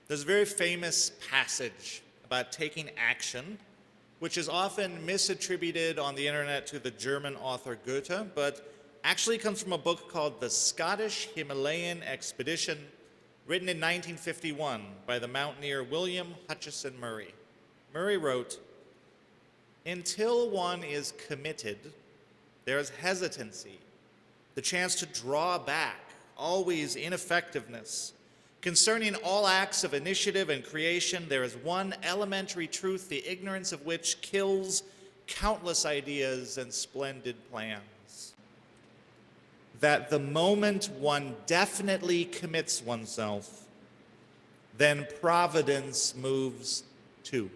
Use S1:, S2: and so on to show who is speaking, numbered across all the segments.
S1: There's a very famous passage about taking action, which is often misattributed on the internet to the German author Goethe, but actually comes from a book called The Scottish Himalayan Expedition, written in 1951 by the mountaineer William Hutcheson Murray. Murray wrote, "Until one is committed, there is hesitancy, the chance to draw back, always ineffectiveness. Concerning all acts of initiative and creation, there is one elementary truth, the ignorance of which kills countless ideas and splendid plans. That the moment one definitely commits oneself, then providence moves too."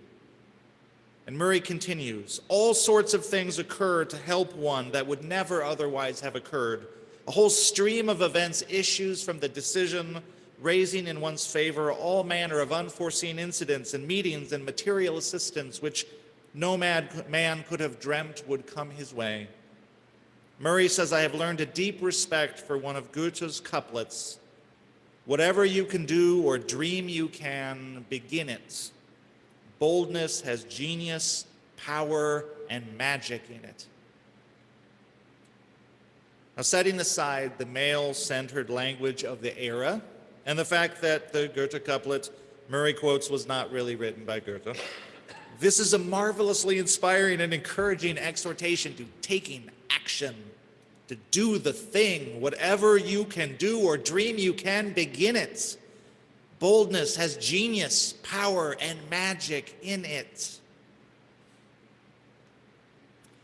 S1: And Murray continues, "All sorts of things occur to help one that would never otherwise have occurred. A whole stream of events issues from the decision raising in one's favor all manner of unforeseen incidents and meetings and material assistance which no man could have dreamt would come his way." Murray says, "I have learned a deep respect for one of Goethe's couplets. Whatever you can do or dream you can, begin it. Boldness has genius, power, and magic in it." Now, setting aside the male-centered language of the era and the fact that the Goethe couplet Murray quotes was not really written by Goethe, this is a marvelously inspiring and encouraging exhortation to taking action, to do the thing. Whatever you can do or dream you can, begin it. Boldness has genius, power, and magic in it.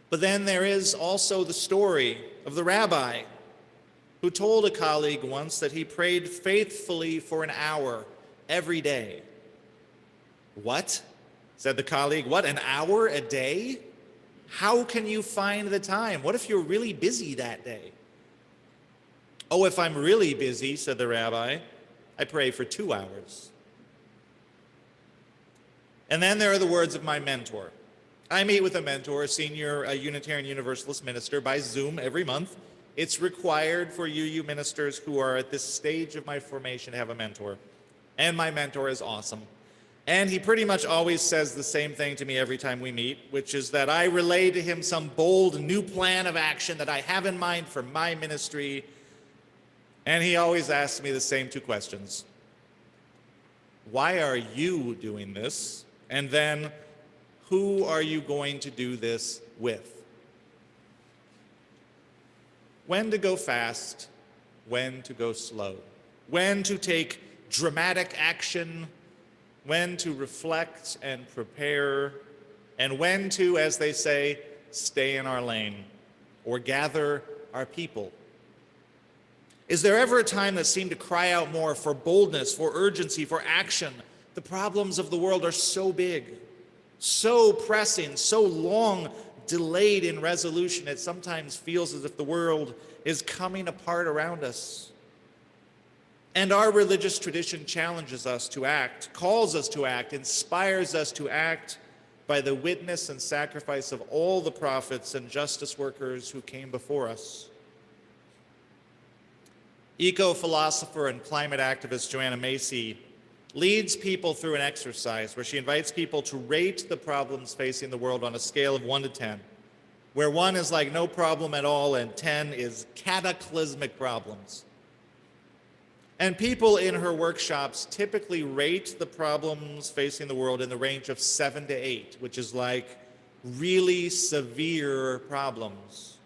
S1: But then there is also the story of the rabbi who told a colleague once that he prayed faithfully for an hour every day. "What?" said the colleague. "What, an hour a day? How can you find the time? What if you're really busy that day?" "Oh, if I'm really busy," said the rabbi, "I pray for 2 hours. And then there are the words of my mentor. I meet with a mentor, a senior Unitarian Universalist minister, by Zoom every month. It's required for you ministers who are at this stage of my formation to have a mentor. And my mentor is awesome. And he pretty much always says the same thing to me every time we meet, which is that I relay to him some bold new plan of action that I have in mind for my ministry. And he always asks me the same 2 questions. Why are you doing this? And then, who are you going to do this with? When to go fast, when to go slow, when to take dramatic action, when to reflect and prepare, and when to, as they say, stay in our lane or gather our people. Is there ever a time that seemed to cry out more for boldness, for urgency, for action? The problems of the world are so big, so pressing, so long delayed in resolution, it sometimes feels as if the world is coming apart around us. And our religious tradition challenges us to act, calls us to act, inspires us to act by the witness and sacrifice of all the prophets and justice workers who came before us. Eco-philosopher and climate activist Joanna Macy leads people through an exercise where she invites people to rate the problems facing the world on a scale of 1 to 10, where 1 is like no problem at all and 10 is cataclysmic problems. And people in her workshops typically rate the problems facing the world in the range of 7 to 8, which is like really severe problems.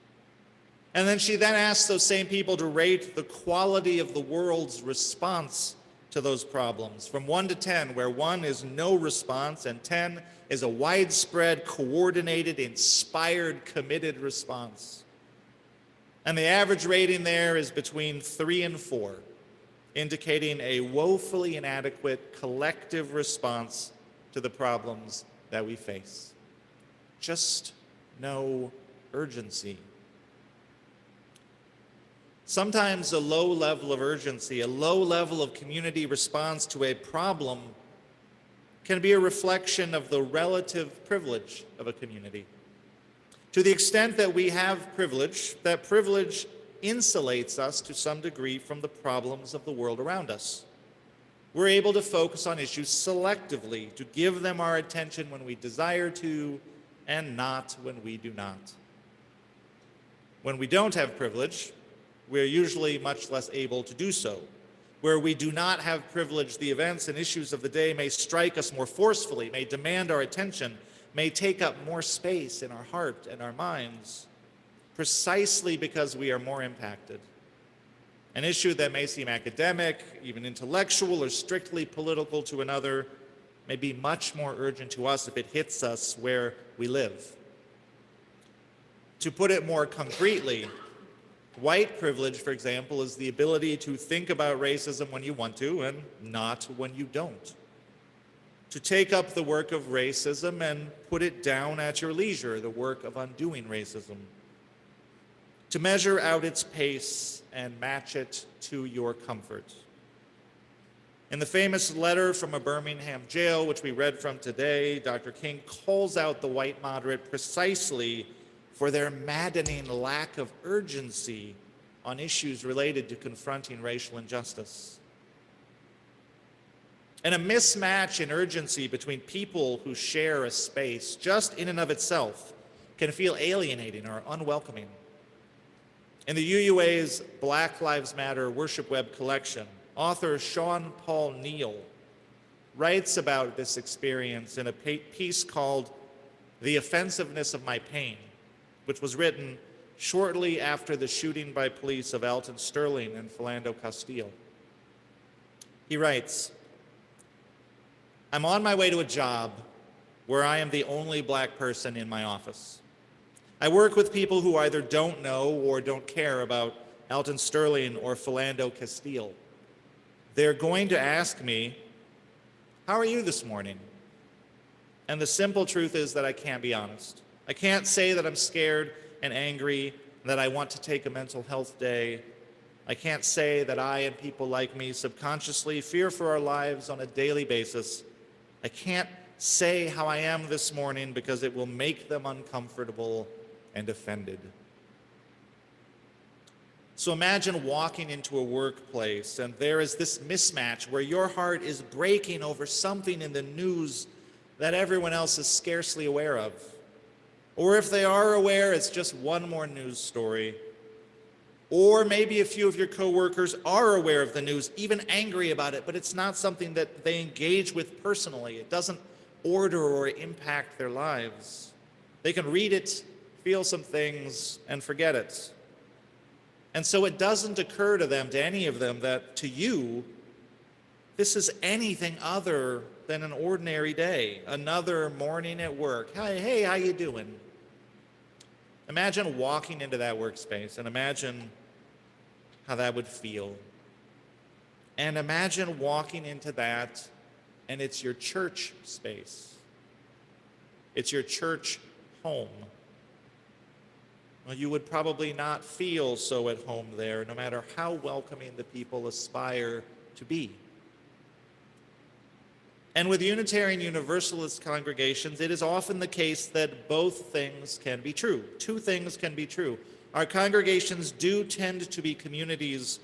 S1: And then she asks those same people to rate the quality of the world's response to those problems from 1 to 10, where 1 is no response and 10 is a widespread, coordinated, inspired, committed response. And the average rating there is between 3 and 4, indicating a woefully inadequate collective response to the problems that we face. Just no urgency. Sometimes a low level of urgency, a low level of community response to a problem can be a reflection of the relative privilege of a community. To the extent that we have privilege, that privilege insulates us to some degree from the problems of the world around us. We're able to focus on issues selectively, to give them our attention when we desire to, and not when we do not. When we don't have privilege, we're usually much less able to do so. Where we do not have privilege, the events and issues of the day may strike us more forcefully, may demand our attention, may take up more space in our heart and our minds, precisely because we are more impacted. An issue that may seem academic, even intellectual, or strictly political to another may be much more urgent to us if it hits us where we live. To put it more concretely, white privilege, for example, is the ability to think about racism when you want to and not when you don't. To take up the work of racism and put it down at your leisure, the work of undoing racism. To measure out its pace and match it to your comfort. In the famous letter from a Birmingham jail, which we read from today, Dr. King calls out the white moderate precisely for their maddening lack of urgency on issues related to confronting racial injustice. And a mismatch in urgency between people who share a space, just in and of itself, can feel alienating or unwelcoming. In the UUA's Black Lives Matter Worship Web collection, author Sean Paul Neal writes about this experience in a piece called "The Offensiveness of My Pain," which was written shortly after the shooting by police of Alton Sterling and Philando Castile. He writes, "I'm on my way to a job where I am the only black person in my office. I work with people who either don't know or don't care about Alton Sterling or Philando Castile. They're going to ask me, 'How are you this morning?' And the simple truth is that I can't be honest. I can't say that I'm scared and angry, that I want to take a mental health day. I can't say that I and people like me subconsciously fear for our lives on a daily basis. I can't say how I am this morning because it will make them uncomfortable and offended." So imagine walking into a workplace and there is this mismatch where your heart is breaking over something in the news that everyone else is scarcely aware of. Or if they are aware, it's just one more news story. Or maybe a few of your coworkers are aware of the news, even angry about it, but it's not something that they engage with personally. It doesn't order or impact their lives. They can read it, feel some things, and forget it. And so it doesn't occur to them, to any of them, that to you, this is anything other than an ordinary day, another morning at work. Hey, how you doing? Imagine walking into that workspace and imagine how that would feel. And imagine walking into that and it's your church space. It's your church home. Well, you would probably not feel so at home there, no matter how welcoming the people aspire to be. And with Unitarian Universalist congregations, it is often the case that both things can be true. Two things can be true. Our congregations do tend to be communities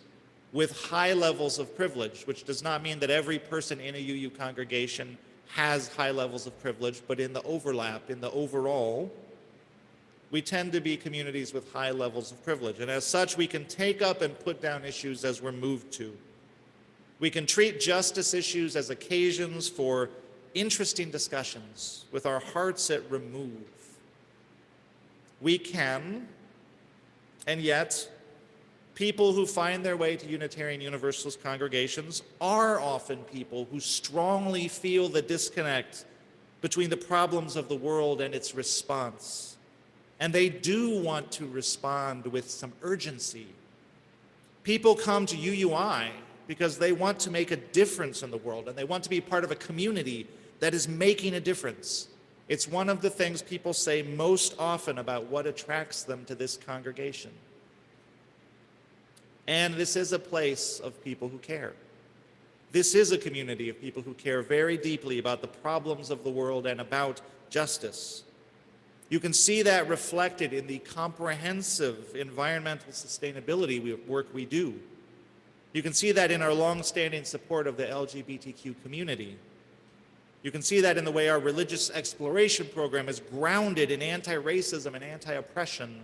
S1: with high levels of privilege, which does not mean that every person in a UU congregation has high levels of privilege, but in the overlap, in the overall, we tend to be communities with high levels of privilege. And as such, we can take up and put down issues as we're moved to. We can treat justice issues as occasions for interesting discussions with our hearts at remove. We can, and yet, people who find their way to Unitarian Universalist congregations are often people who strongly feel the disconnect between the problems of the world and its response. And they do want to respond with some urgency. People come to UUI because they want to make a difference in the world and they want to be part of a community that is making a difference. It's one of the things people say most often about what attracts them to this congregation. And this is a place of people who care. This is a community of people who care very deeply about the problems of the world and about justice. You can see that reflected in the comprehensive environmental sustainability work we do. You can see that in our long-standing support of the LGBTQ community. You can see that in the way our religious exploration program is grounded in anti-racism and anti-oppression.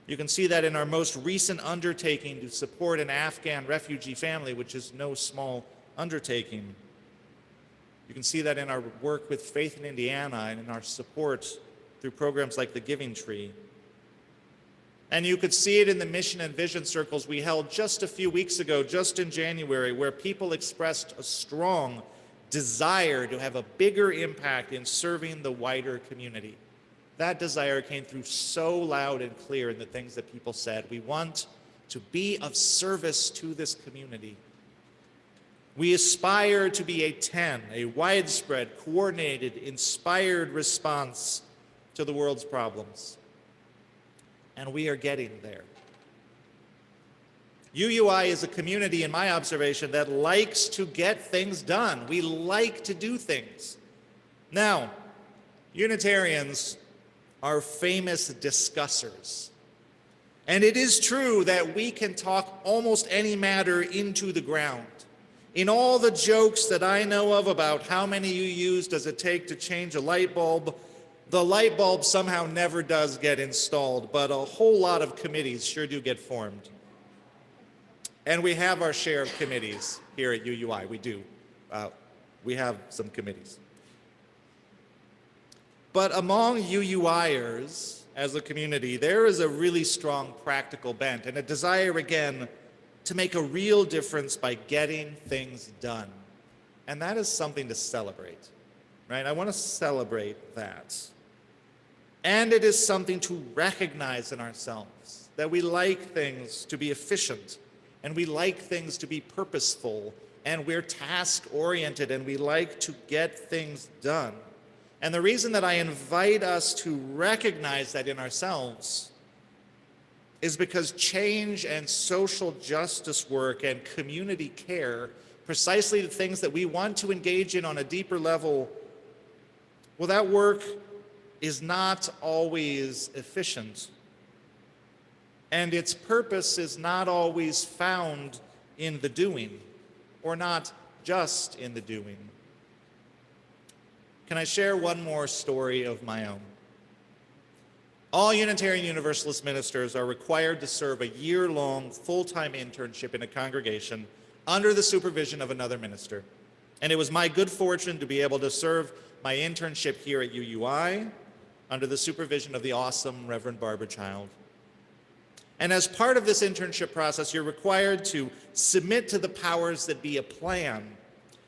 S1: You can see that in our most recent undertaking to support an Afghan refugee family, which is no small undertaking. You can see that in our work with Faith in Indiana and in our support through programs like the Giving Tree. And you could see it in the mission and vision circles we held just a few weeks ago, just in January, where people expressed a strong desire to have a bigger impact in serving the wider community. That desire came through so loud and clear in the things that people said. We want to be of service to this community. We aspire to be a 10, a widespread, coordinated, inspired response to the world's problems. And we are getting there. UUI is a community, in my observation, that likes to get things done. We like to do things. Now, Unitarians are famous discussers. And it is true that we can talk almost any matter into the ground. In all the jokes that I know of about how many UUs does it take to change a light bulb, the light bulb somehow never does get installed, but a whole lot of committees sure do get formed. And we have our share of committees here at UUI. We do. We have some committees. But among UUIers as a community, there is a really strong practical bent and a desire, again, to make a real difference by getting things done. And that is something to celebrate, right? I want to celebrate that. And it is something to recognize in ourselves, that we like things to be efficient, and we like things to be purposeful, and we're task-oriented, and we like to get things done. And the reason that I invite us to recognize that in ourselves is because change and social justice work and community care, precisely the things that we want to engage in on a deeper level, well, that work is not always efficient. And its purpose is not always found in the doing, or not just in the doing. Can I share one more story of my own? All Unitarian Universalist ministers are required to serve a year-long full-time internship in a congregation under the supervision of another minister. And it was my good fortune to be able to serve my internship here at UUI under the supervision of the awesome Reverend Barbara Child. And as part of this internship process, you're required to submit to the powers that be a plan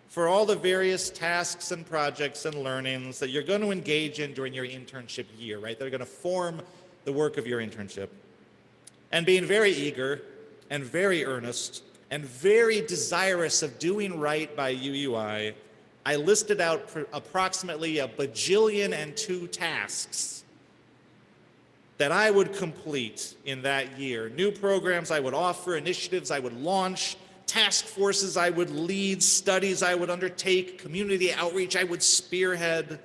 S1: for all the various tasks and projects and learnings that you're going to engage in during your internship year, right? They're going to form the work of your internship. And being very eager and very earnest and very desirous of doing right by UUI, I listed out approximately 1,000,000,002 tasks that I would complete in that year. New programs I would offer, initiatives I would launch, task forces I would lead, studies I would undertake, community outreach I would spearhead.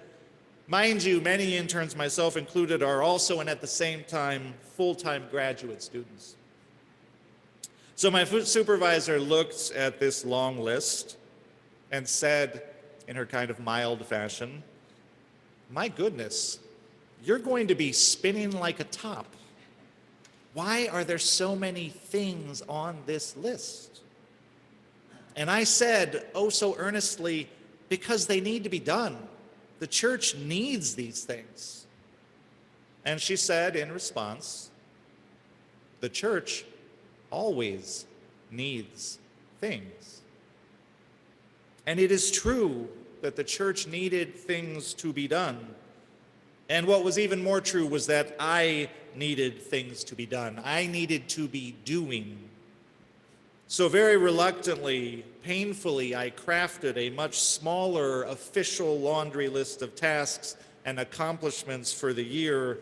S1: Mind you, many interns, myself included, are also and at the same time full-time graduate students. So my supervisor looked at this long list and said, in her kind of mild fashion, "My goodness, you're going to be spinning like a top. Why are there so many things on this list?" And I said, oh so earnestly, because they need to be done. The church needs these things. And she said in response, the church always needs things. And it is true that the church needed things to be done. And what was even more true was that I needed things to be done. I needed to be doing. So very reluctantly, painfully, I crafted a much smaller official laundry list of tasks and accomplishments for the year,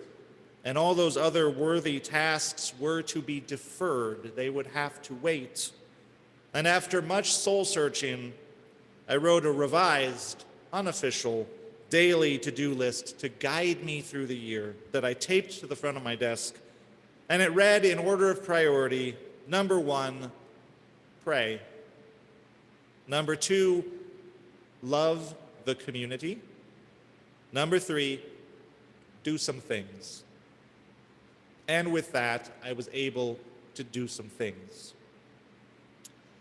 S1: and all those other worthy tasks were to be deferred. They would have to wait. And after much soul-searching, I wrote a revised, unofficial, daily to-do list to guide me through the year that I taped to the front of my desk. And it read in order of priority, number 1, pray. Number 2, love the community. Number 3, do some things. And with that, I was able to do some things.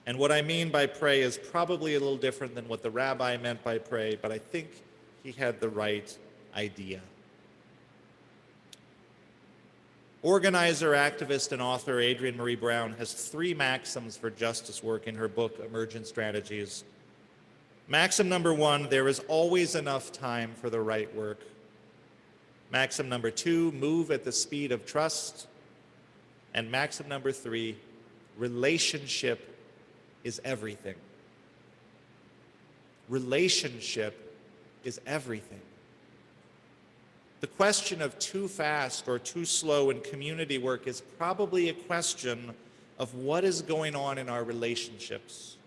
S1: And what I mean by pray is probably a little different than what the rabbi meant by pray, but I think he had the right idea. Organizer, activist, and author Adrienne Marie Brown has 3 maxims for justice work in her book, Emergent Strategies. Maxim number 1, there is always enough time for the right work. Maxim number 2, move at the speed of trust. And maxim number 3, relationship is everything. Relationship is everything. The question of too fast or too slow in community work is probably a question of what is going on in our relationships.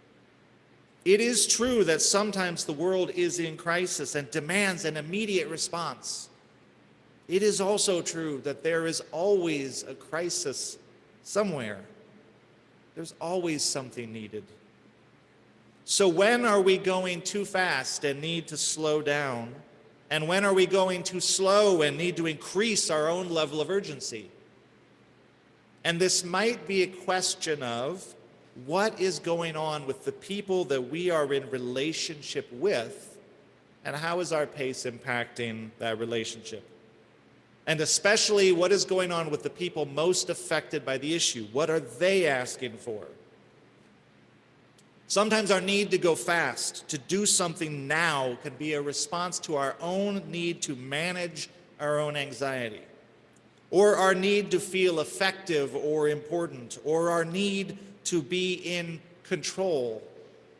S1: It is true that sometimes the world is in crisis and demands an immediate response. It is also true that there is always a crisis somewhere. There's always something needed. So when are we going too fast and need to slow down? And when are we going too slow and need to increase our own level of urgency? And this might be a question of what is going on with the people that we are in relationship with, and how is our pace impacting that relationship? And especially, what is going on with the people most affected by the issue? What are they asking for? Sometimes our need to go fast, to do something now, can be a response to our own need to manage our own anxiety, or our need to feel effective or important, or our need to be in control.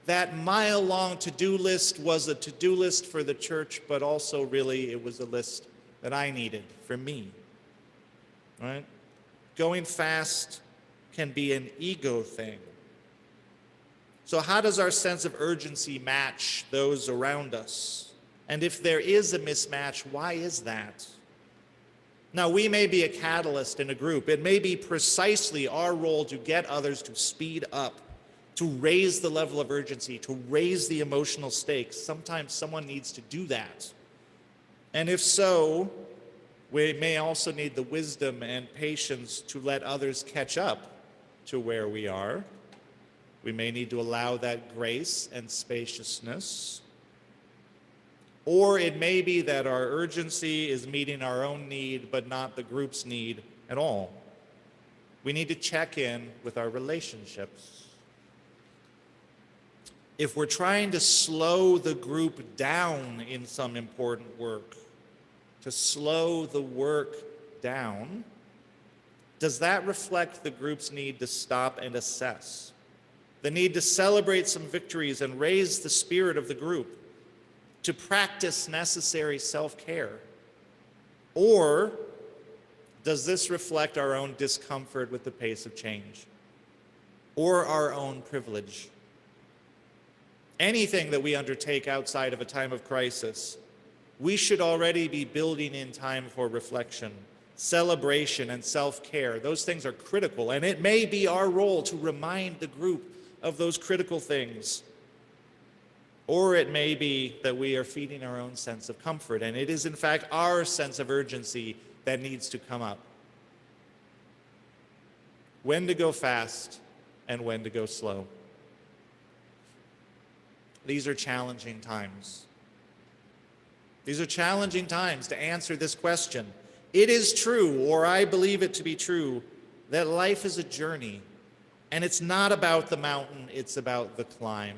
S1: That mile-long to-do list was a to-do list for the church, but also really it was a list that I needed for me. Right? Going fast can be an ego thing. So how does our sense of urgency match those around us? And if there is a mismatch, why is that? Now, we may be a catalyst in a group. It may be precisely our role to get others to speed up, to raise the level of urgency, to raise the emotional stakes. Sometimes someone needs to do that. And if so, we may also need the wisdom and patience to let others catch up to where we are. We may need to allow that grace and spaciousness. Or it may be that our urgency is meeting our own need, but not the group's need at all. We need to check in with our relationships. If we're trying to slow the group down in some important work, to slow the work down, does that reflect the group's need to stop and assess? The need to celebrate some victories and raise the spirit of the group, to practice necessary self-care? Or does this reflect our own discomfort with the pace of change, or our own privilege? Anything that we undertake outside of a time of crisis, we should already be building in time for reflection, celebration, and self-care. Those things are critical, and it may be our role to remind the group of those critical things. Or it may be that we are feeding our own sense of comfort, and it is in fact our sense of urgency that needs to come up. When to go fast and when to go slow. These are challenging times. These are challenging times to answer this question. It is true, or I believe it to be true, that life is a journey, and it's not about the mountain, it's about the climb.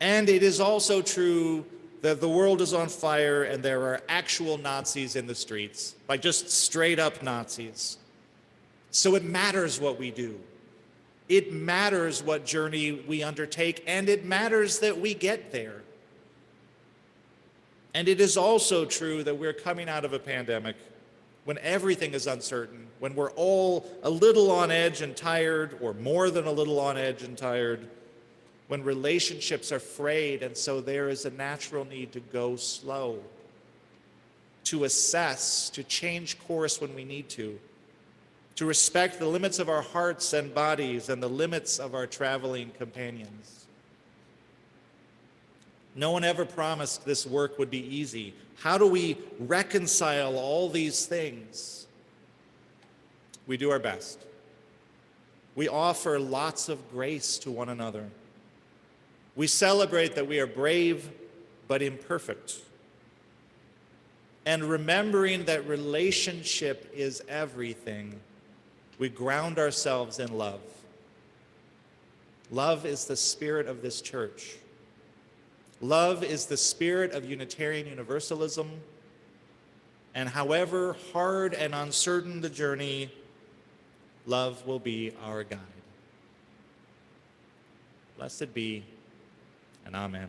S1: And it is also true that the world is on fire and there are actual Nazis in the streets, like just straight up Nazis. So it matters what we do. It matters what journey we undertake, and it matters that we get there. And it is also true that we're coming out of a pandemic when everything is uncertain, when we're all a little on edge and tired, or more than a little on edge and tired, when relationships are frayed, and so there is a natural need to go slow, to assess, to change course when we need to, to respect the limits of our hearts and bodies and the limits of our traveling companions. No one ever promised this work would be easy. How do we reconcile all these things? We do our best. We offer lots of grace to one another. We celebrate that we are brave but imperfect. And remembering that relationship is everything, we ground ourselves in love. Love is the spirit of this church. Love is the spirit of Unitarian Universalism. And however hard and uncertain the journey, love will be our guide. Blessed be, and amen.